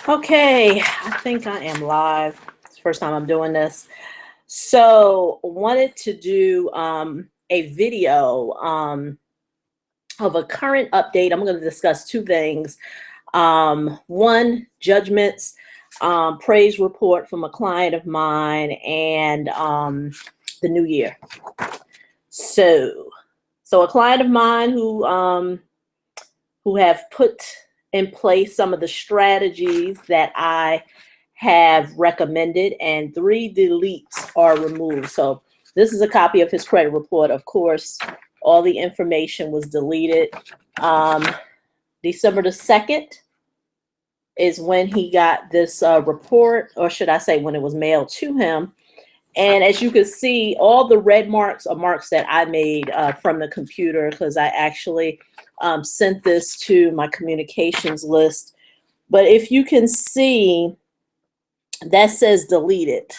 Okay, I think I am live. It's the first time I'm doing this. So, wanted to do a video of a current update. I'm going to discuss two things. One, judgments, praise report from a client of mine, and the new year. So a client of mine who have put in place some of the strategies that I have recommended, and 3 deletes are removed. So this is a copy of his credit report. Of course, all the information was deleted. December the 2nd is when he got this report, or should I say when it was mailed to him. And as you can see, all the red marks are marks that I made from the computer, because I actually sent this to my communications list. But if you can see, that says deleted.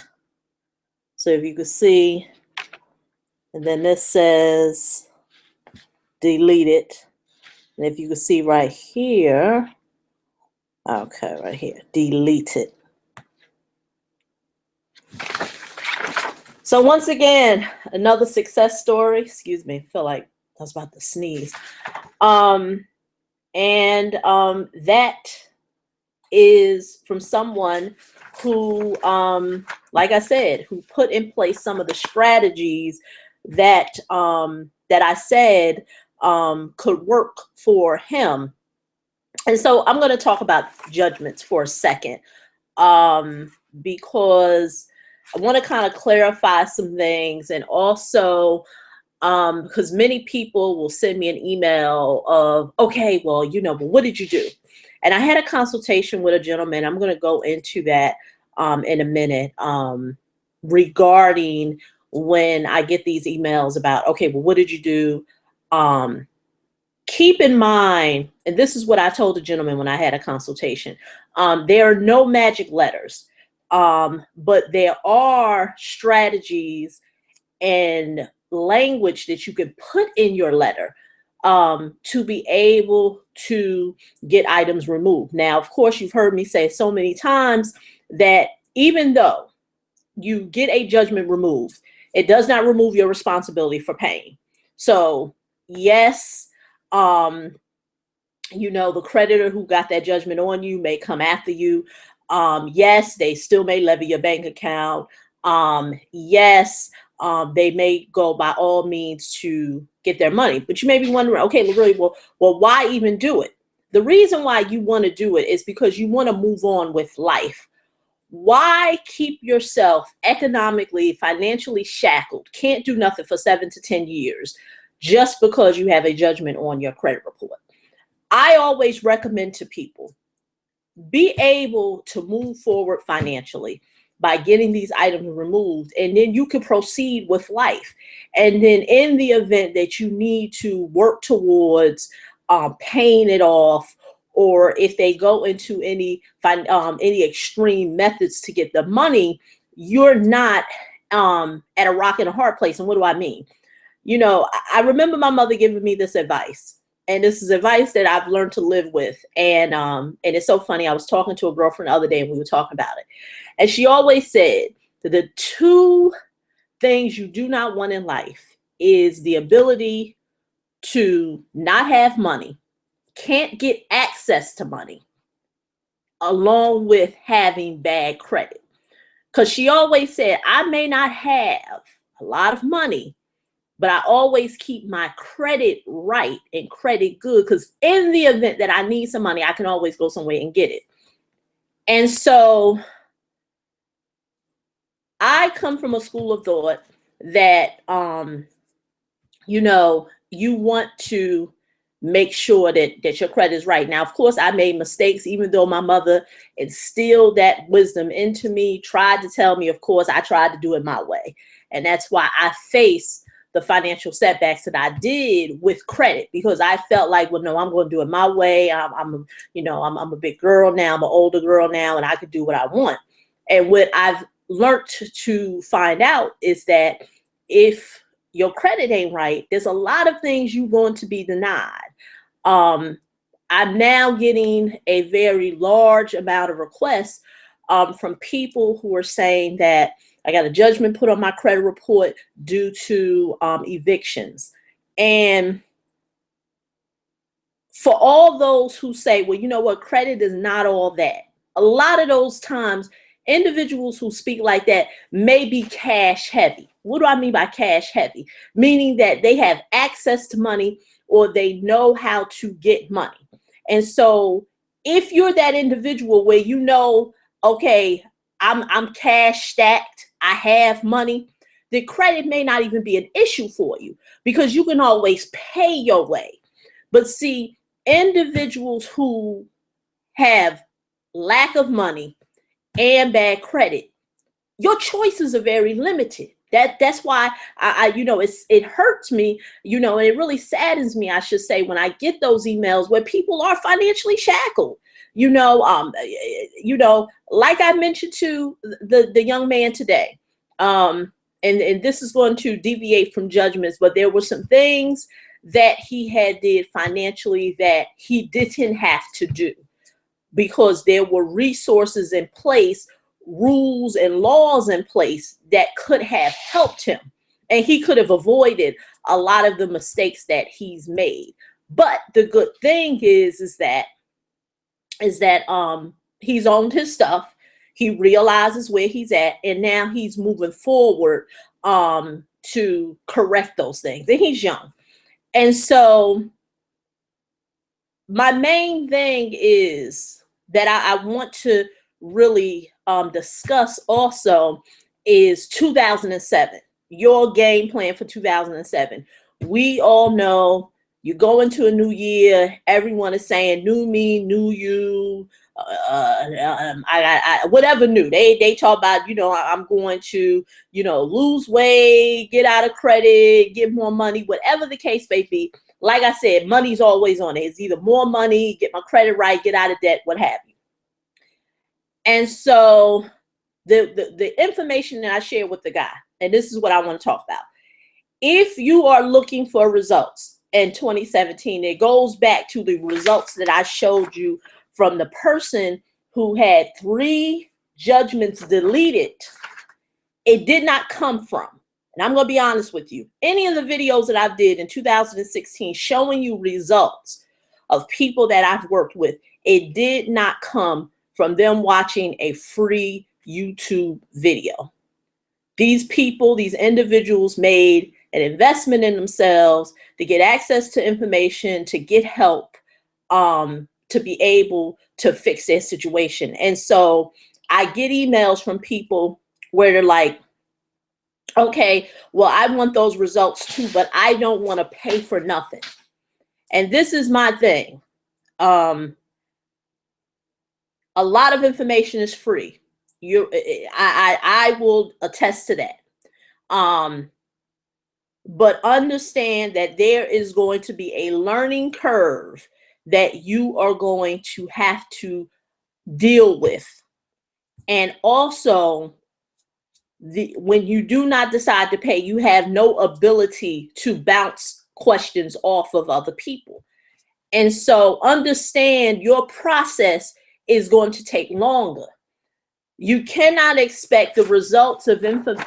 So if you can see, and then this says deleted. And if you can see right here, okay, right here, deleted. So once again, another success story. Excuse me, I feel like I was about to sneeze. That is from someone who, like I said, who put in place some of the strategies that that I said could work for him. And so I'm going to talk about judgments for a second, because I want to kind of clarify some things, and also because many people will send me an email of, okay, well, but what did you do? And I had a consultation with a gentleman. I'm going to go into that in a minute, regarding when I get these emails about, okay, well, what did you do? Keep in mind, and this is what I told the gentleman when I had a consultation, there are no magic letters, but there are strategies and language that you can put in your letter to be able to get items removed. Now, of course, you've heard me say so many times that even though you get a judgment removed, it does not remove your responsibility for paying. So yes, the creditor who got that judgment on you may come after you. Yes, they still may levy your bank account. Yes, they may go by all means to get their money. But you may be wondering, okay, really, well, why even do it? The reason why you want to do it is because you want to move on with life. Why keep yourself economically, financially shackled, can't do nothing for 7 to 10 years just because you have a judgment on your credit report? I always recommend to people, be able to move forward financially by getting these items removed, and then you can proceed with life. And then in the event that you need to work towards paying it off, or if they go into any extreme methods to get the money, you're not at a rock and a hard place. And what do I mean? I remember my mother giving me this advice. And this is advice that I've learned to live with. And it's so funny. I was talking to a girlfriend the other day, and we were talking about it. And she always said that the 2 things you do not want in life is the ability to not have money, can't get access to money, along with having bad credit. Because she always said, I may not have a lot of money, but I always keep my credit right and credit good, because in the event that I need some money, I can always go somewhere and get it. And so I come from a school of thought that, you want to make sure that your credit is right. Now, of course, I made mistakes, even though my mother instilled that wisdom into me, tried to tell me, of course, I tried to do it my way. And that's why I face the financial setbacks that I did with credit, because I felt like, well, no, I'm going to do it my way. I'm a big girl now. I'm an older girl now, and I could do what I want. And what I've learned to find out is that if your credit ain't right, there's a lot of things you're going to be denied. I'm now getting a very large amount of requests from people who are saying that I got a judgment put on my credit report due to evictions. And for all those who say, well, you know what, credit is not all that. A lot of those times, individuals who speak like that may be cash heavy. What do I mean by cash heavy? Meaning that they have access to money or they know how to get money. And so if you're that individual where you know, okay, I'm cash stacked, I have money, the credit may not even be an issue for you because you can always pay your way. But see, individuals who have lack of money and bad credit, your choices are very limited. That's why I it hurts me, and it really saddens me, I should say, when I get those emails where people are financially shackled. Like I mentioned to the young man today, and this is going to deviate from judgments, but there were some things that he had did financially that he didn't have to do because there were resources in place, rules and laws in place that could have helped him. And he could have avoided a lot of the mistakes that he's made. But the good thing is that he's owned his stuff. He realizes where he's at, and now he's moving forward to correct those things. And he's young. And so my main thing is that I want to really discuss also is 2007, your game plan for 2007. We all know you go into a new year, everyone is saying new me, new you, whatever new. They talk about, I'm going to, lose weight, get out of credit, get more money, whatever the case may be. Like I said, money's always on it. It's either more money, get my credit right, get out of debt, what have you. And so the information that I shared with the guy, and this is what I want to talk about. If you are looking for results in 2017, it goes back to the results that I showed you from the person who had 3 judgments deleted. It did not come from, and I'm going to be honest with you, any of the videos that I did in 2016 showing you results of people that I've worked with, it did not come from them watching a free YouTube video. These people, these individuals made an investment in themselves to get access to information, to get help, to be able to fix their situation. And so I get emails from people where they're like, okay, well, I want those results too, but I don't want to pay for nothing. And this is my thing. A lot of information is free. I will attest to that. But understand that there is going to be a learning curve that you are going to have to deal with. And also, when you do not decide to pay, you have no ability to bounce questions off of other people. And so understand your process is going to take longer. You cannot expect the results of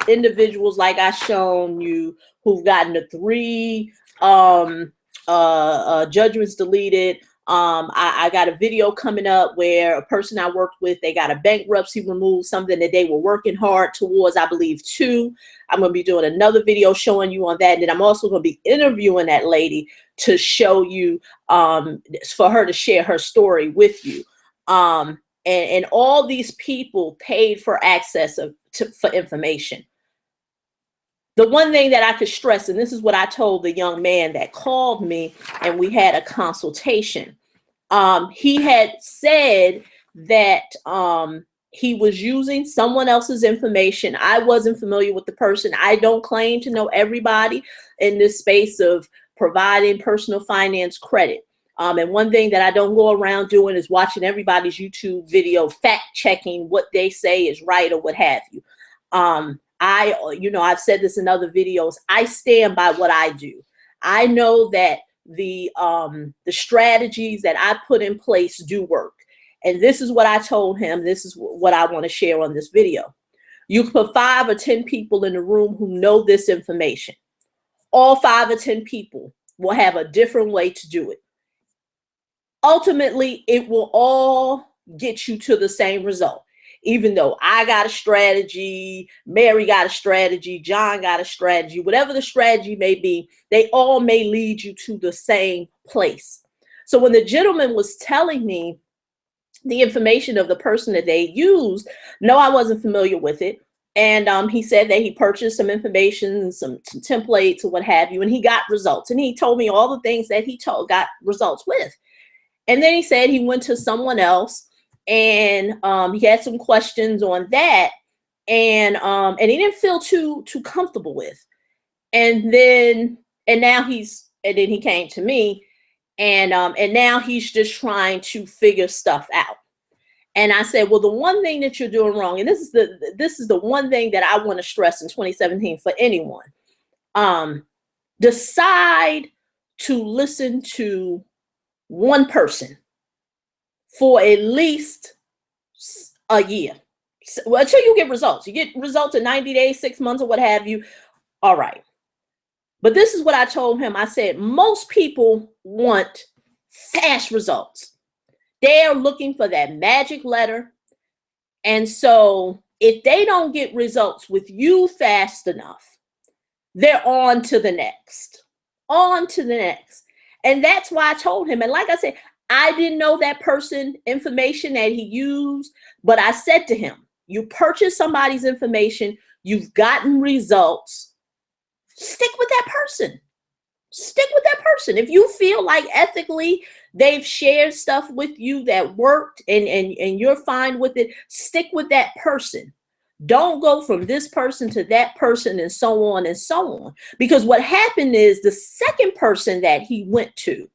individuals like I've shown you who've gotten the 3 judgments deleted. I got a video coming up where a person I worked with, they got a bankruptcy removed, something that they were working hard towards, I believe 2. I'm going to be doing another video showing you on that. And then I'm also going to be interviewing that lady to show you, for her to share her story with you. And all these people paid for access for information. The one thing that I could stress, and this is what I told the young man that called me and we had a consultation. He had said that he was using someone else's information. I wasn't familiar with the person. I don't claim to know everybody in this space of providing personal finance credit. And one thing that I don't go around doing is watching everybody's YouTube video, fact checking what they say is right or what have you. I've said this in other videos. I stand by what I do. I know that the strategies that I put in place do work. And this is what I told him. This is what I want to share on this video. You put 5 or 10 people in the room who know this information. All 5 or 10 people will have a different way to do it. Ultimately, it will all get you to the same result. Even though I got a strategy, Mary got a strategy, John got a strategy, whatever the strategy may be, they all may lead you to the same place. So when the gentleman was telling me the information of the person that they used, no, I wasn't familiar with it. And he said that he purchased some information, some templates or what have you, and he got results. And he told me all the things that he got results with. And then he said he went to someone else and he had some questions on that, and he didn't feel too comfortable with. And then he came to me, and now he's just trying to figure stuff out. And I said, well, the one thing that you're doing wrong, and this is the one thing that I want to stress in 2017 for anyone, decide to listen to one person for at least a year. Well, until you get results. You get results in 90 days, 6 months, or what have you. All right. But this is what I told him. I said, most people want fast results. They're looking for that magic letter. And so if they don't get results with you fast enough, they're on to the next. On to the next. And that's why I told him. And like I said, I didn't know that person information that he used, but I said to him, you purchase somebody's information, you've gotten results, stick with that person. Stick with that person. If you feel like ethically they've shared stuff with you that worked and you're fine with it, stick with that person. Don't go from this person to that person and so on and so on. Because what happened is the second person that he went to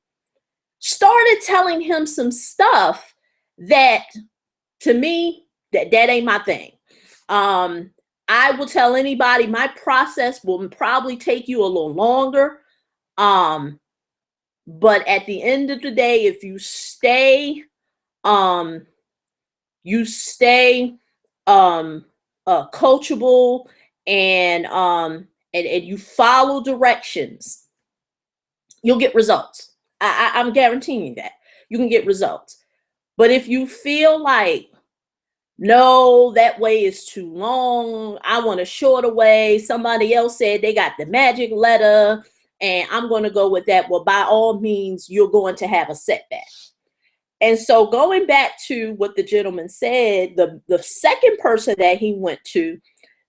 started telling him some stuff that, to me, that ain't my thing. I will tell anybody my process will probably take you a little longer. But at the end of the day, if you stay coachable and you follow directions, you'll get results. I'm guaranteeing you that you can get results. But if you feel like, no, that way is too long, I want a shorter way, somebody else said they got the magic letter, and I'm going to go with that, well, by all means, you're going to have a setback. And so going back to what the gentleman said, the second person that he went to,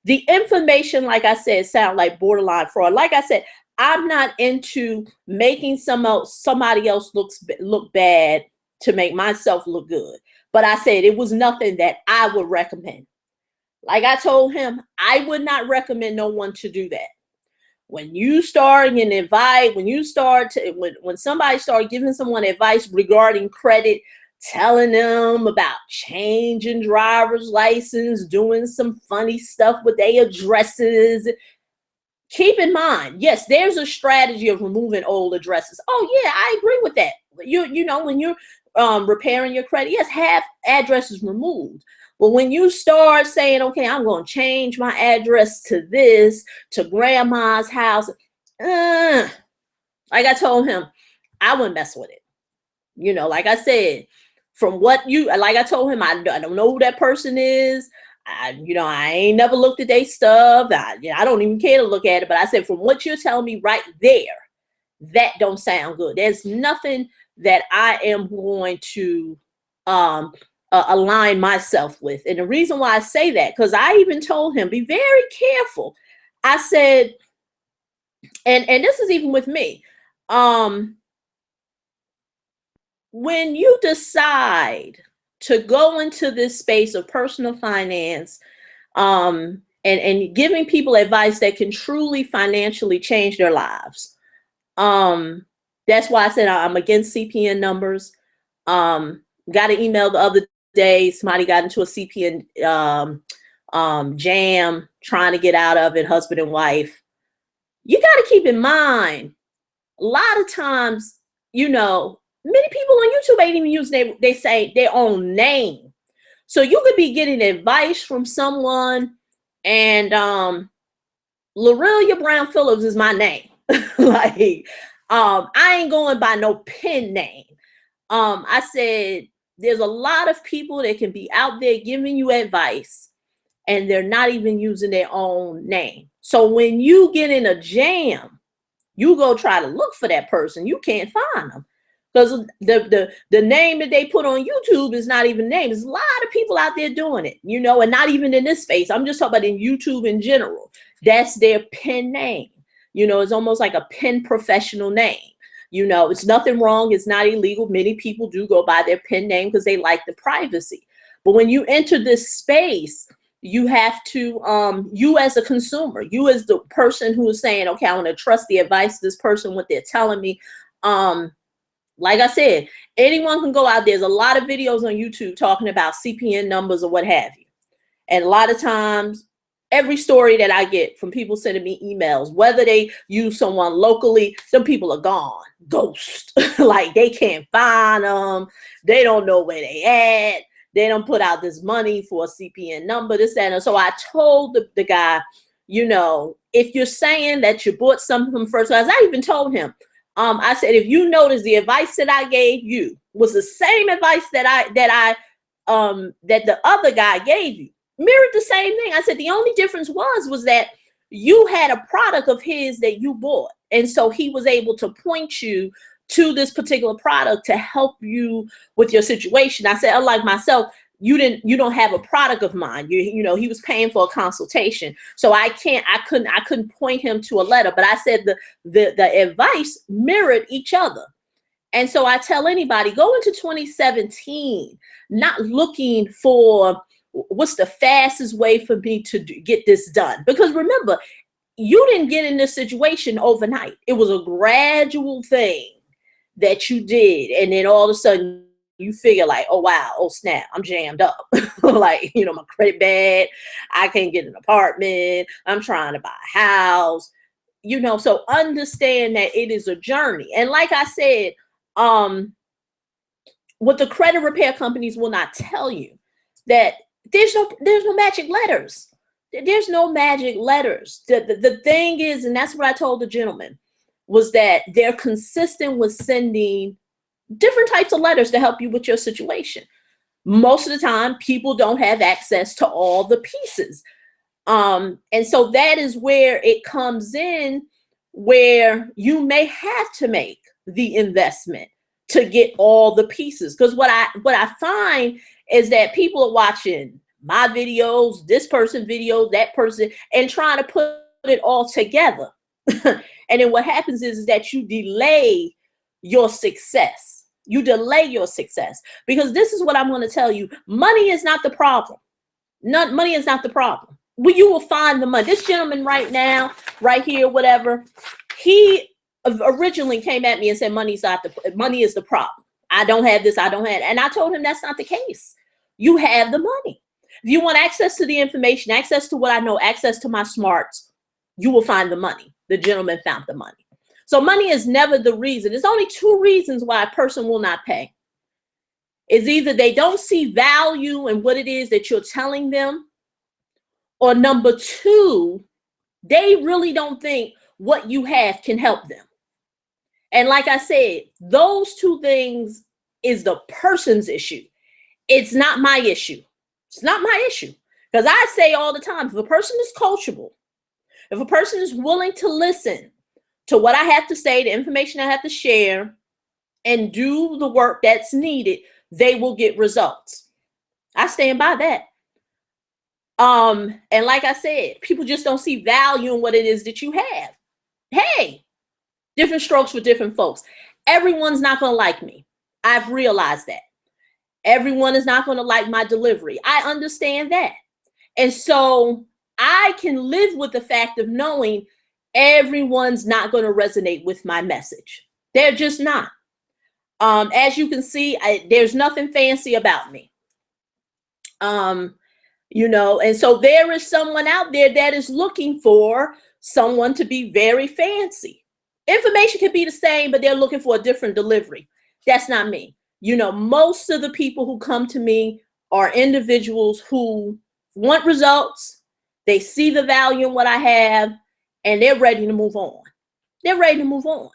the information, like I said, sound like borderline fraud. Like I said, I'm not into making somebody else look bad to make myself look good. But I said it was nothing that I would recommend. Like I told him, I would not recommend no one to do that. When you start and invite, when somebody started giving someone advice regarding credit, telling them about changing driver's license, doing some funny stuff with their addresses, keep in mind, yes, there's a strategy of removing old addresses. Oh yeah, I agree with that. You know, when you're repairing your credit, yes, have addresses removed. But when you start saying, okay, I'm going to change my address to this, to grandma's house, like I told him, I wouldn't mess with it. You know, like I said, like I told him, I don't know who that person is. I ain't never looked at their stuff. I don't even care to look at it. But I said, from what you're telling me right there, that don't sound good. There's nothing that I am going to align myself with. And the reason why I say that, because I even told him, be very careful. I said, and this is even with me, when you decide to go into this space of personal finance, and giving people advice that can truly financially change their lives, that's why I said I'm against CPN numbers. Got an email the other day. Somebody got into a CPN jam, trying to get out of it, husband and wife. You got to keep in mind, a lot of times, you know, many people on YouTube ain't even using they say their own name. So you could be getting advice from someone, and Lorelia Brown-Phillips is my name. Like, I ain't going by no pen name. I said there's a lot of people that can be out there giving you advice, and they're not even using their own name. So when you get in a jam, you go try to look for that person, you can't find them. Because the name that they put on YouTube is not even name. There's a lot of people out there doing it, you know, and not even in this space. I'm just talking about in YouTube in general. That's their pen name. You know, it's almost like a pen professional name. You know, it's nothing wrong. It's not illegal. Many people do go by their pen name because they like the privacy. But when you enter this space, you have to, you as a consumer, you as the person who is saying, okay, I want to trust the advice of this person, what they're telling me. Like I said, anyone can go out. There's a lot of videos on YouTube talking about CPN numbers or what have you. And a lot of times, every story that I get from people sending me emails, whether they use someone locally, some people are gone, ghost. Like they can't find them. They don't know where they at. They don't put out this money for a CPN number, this, that. And so I told the guy, you know, if you're saying that you bought something from First Class, I even told him, I said, if you notice the advice that I gave you was the same advice that the other guy gave you, mirrored the same thing. I said, the only difference was that you had a product of his that you bought. And so he was able to point you to this particular product to help you with your situation. I said, unlike myself, you don't have a product of mine. You know, he was paying for a consultation. So I couldn't point him to a letter, but I said the advice mirrored each other. And so I tell anybody, go into 2017, not looking for what's the fastest way for me to get this done. Because remember, you didn't get in this situation overnight. It was a gradual thing that you did. And then all of a sudden you figure like, oh, wow, oh, snap, I'm jammed up. Like, you know, my credit bad. I can't get an apartment. I'm trying to buy a house. You know, so understand that it is a journey. And like I said, what the credit repair companies will not tell you, that there's no magic letters. There's no magic letters. The thing is, and that's what I told the gentleman, was that they're consistent with sending different types of letters to help you with your situation. Most of the time, people don't have access to all the pieces. And so that is where it comes in, where you may have to make the investment to get all the pieces. Because what I find is that people are watching my videos, this person videos, that person, and trying to put it all together. And then what happens is that you delay your success. You delay your success, because this is what I'm going to tell you. Money is not the problem. Money is not the problem. You will find the money. This gentleman right now, right here, whatever, he originally came at me and said, money is the problem. I don't have this. I don't have it. And I told him that's not the case. You have the money. If you want access to the information, access to what I know, access to my smarts, you will find the money. The gentleman found the money. So money is never the reason. There's only two reasons why a person will not pay. It's either they don't see value in what it is that you're telling them, or number two, they really don't think what you have can help them. And like I said, those two things is the person's issue. It's not my issue. It's not my issue. Because I say all the time, if a person is coachable, if a person is willing to listen to what I have to say, the information I have to share, and do the work that's needed, they will get results. I stand by that. And like I said, people just don't see value in what it is that you have. Hey, different strokes for different folks. Everyone's not going to like me. I've realized that. Everyone is not going to like my delivery. I understand that. And so I can live with the fact of knowing everyone's not going to resonate with my message. They're just not. As you can see, there's nothing fancy about me. You know, and so there is someone out there that is looking for someone to be very fancy. Information could be the same, but they're looking for a different delivery. That's not me. You know, most of the people who come to me are individuals who want results. They see the value in what I have, and they're ready to move on. They're ready to move on.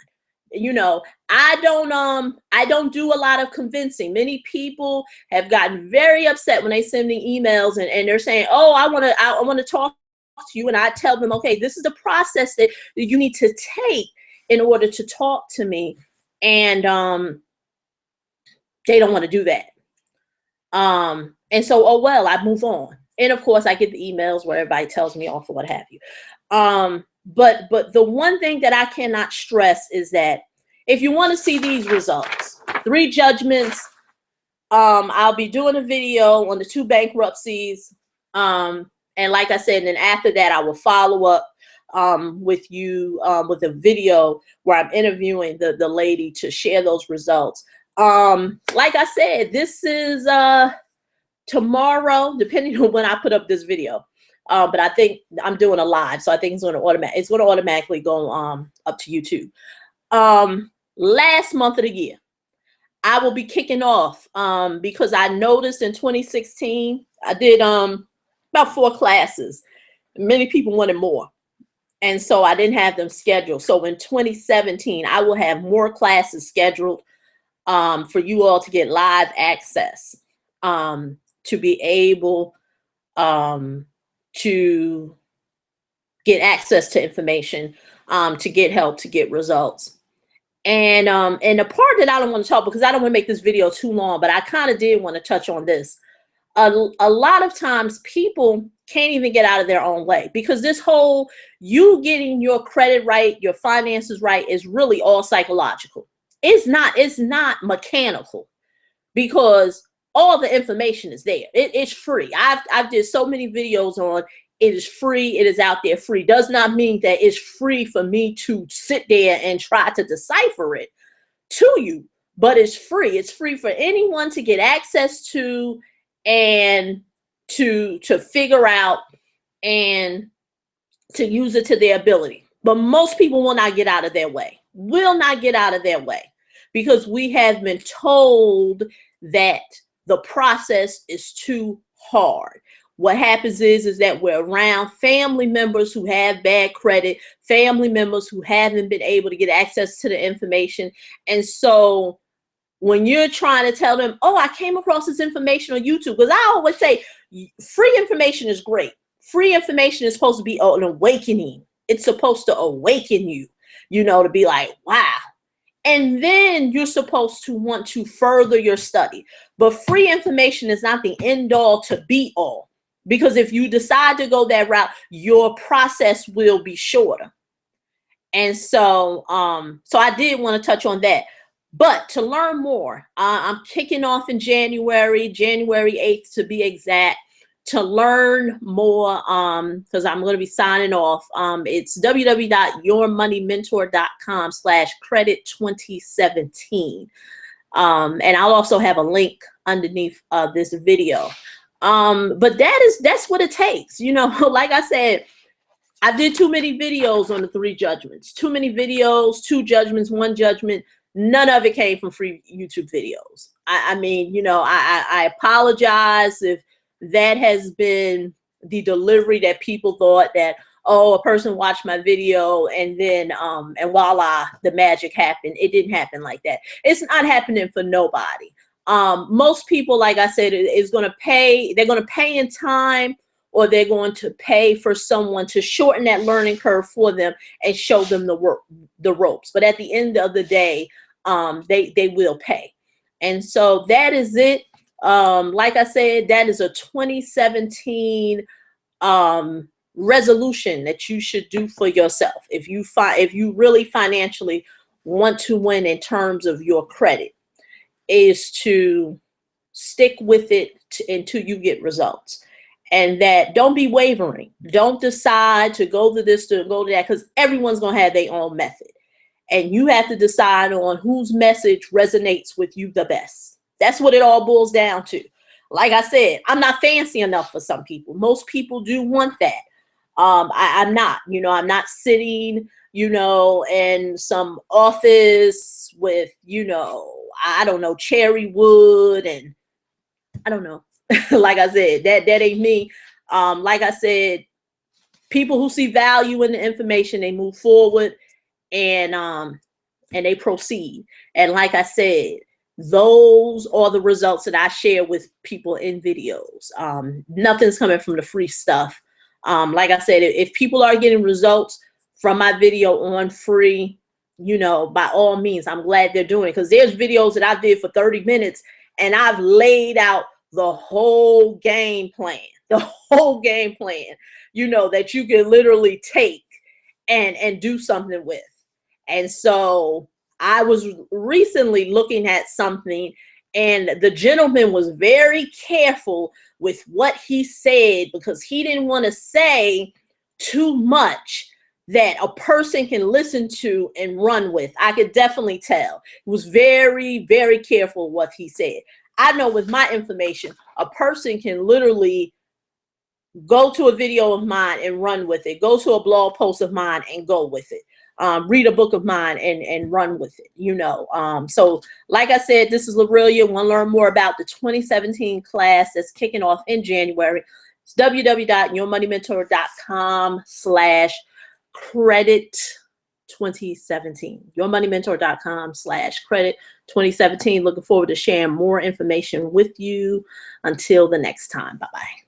You know, I don't do a lot of convincing. Many people have gotten very upset when they send me emails and they're saying, oh, I want to talk to you. And I tell them, okay, this is the process that you need to take in order to talk to me. And they don't want to do that. And so, oh, well, I move on. And of course, I get the emails where everybody tells me off or what have you. But the one thing that I cannot stress is that if you want to see these results, 3 judgments, I'll be doing a video on the 2 bankruptcies. And like I said, and then after that, I will follow up with you with a video where I'm interviewing the lady to share those results. Like I said, this is tomorrow, depending on when I put up this video. But I think I'm doing a live, so I think it's going to automatically go up to YouTube. Last month of the year, I will be kicking off because I noticed in 2016 I did about 4 classes. Many people wanted more, and so I didn't have them scheduled. So in 2017, I will have more classes scheduled for you all to get live access, to be able to get access to information, to get help, to get results. And the part that I don't want to talk, because I don't want to make this video too long, but I kind of did want to touch on this. A lot of times people can't even get out of their own way, because this whole you getting your credit right, your finances right, is really all psychological. It's not mechanical, because all the information is there. It's free. I've did so many videos on it. Is free. It is out there free. Does not mean that it's free for me to sit there and try to decipher it to you, but it's free. It's free for anyone to get access to and to figure out and to use it to their ability. But most people will not get out of their way. Will not get out of their way, because we have been told that the process is too hard. What happens is that we're around family members who have bad credit, family members who haven't been able to get access to the information. And so when you're trying to tell them, oh, I came across this information on YouTube, because I always say free information is great. Free information is supposed to be an awakening. It's supposed to awaken you, you know, to be like, wow. And then you're supposed to want to further your study. But free information is not the end all to be all. Because if you decide to go that route, your process will be shorter. And so, so I did want to touch on that. But to learn more, I'm kicking off in January 8th to be exact. To learn more, because I'm going to be signing off, it's www.yourmoneymentor.com/credit2017. And I'll also have a link underneath this video. But that's what it takes. You know, like I said, I did too many videos on the 3 judgments, too many videos, 2 judgments, 1 judgment. None of it came from free YouTube videos. I mean, you know, I apologize if that has been the delivery that people thought that, oh, a person watched my video and then, and voila, the magic happened. It didn't happen like that. It's not happening for nobody. Most people, like I said, is going to pay. They're going to pay in time, or they're going to pay for someone to shorten that learning curve for them and show them the ropes. But at the end of the day, they will pay. And so that is it. Like I said, that is a 2017 resolution that you should do for yourself. If you really financially want to win in terms of your credit, is to stick with it until you get results. And that don't be wavering. Don't decide to go to this, to go to that, because everyone's going to have their own method. And you have to decide on whose message resonates with you the best. That's what it all boils down to. Like I said, I'm not fancy enough for some people. Most people do want that. I'm not, you know, I'm not sitting, you know, and some office with, you know, I don't know, cherry wood, and I don't know. Like I said, that ain't me. Like I said, people who see value in the information, they move forward, and they proceed. And like I said, those are the results that I share with people in videos. Nothing's coming from the free stuff. Like I said, if people are getting results from my video on free, you know, by all means, I'm glad they're doing it, because there's videos that I did for 30 minutes and I've laid out the whole game plan, you know, that you can literally take and do something with. And so I was recently looking at something, and the gentleman was very careful with what he said, because he didn't want to say too much that a person can listen to and run with. I could definitely tell. He was very, very careful what he said. I know with my information, a person can literally go to a video of mine and run with it, go to a blog post of mine and go with it, read a book of mine and run with it, you know. So like I said, this is Lorelia. Want to learn more about the 2017 class that's kicking off in January? It's www.yourmoneymentor.com/credit 2017. yourmoneymentor.com/credit 2017. Looking forward to sharing more information with you. Until the next time. Bye-bye.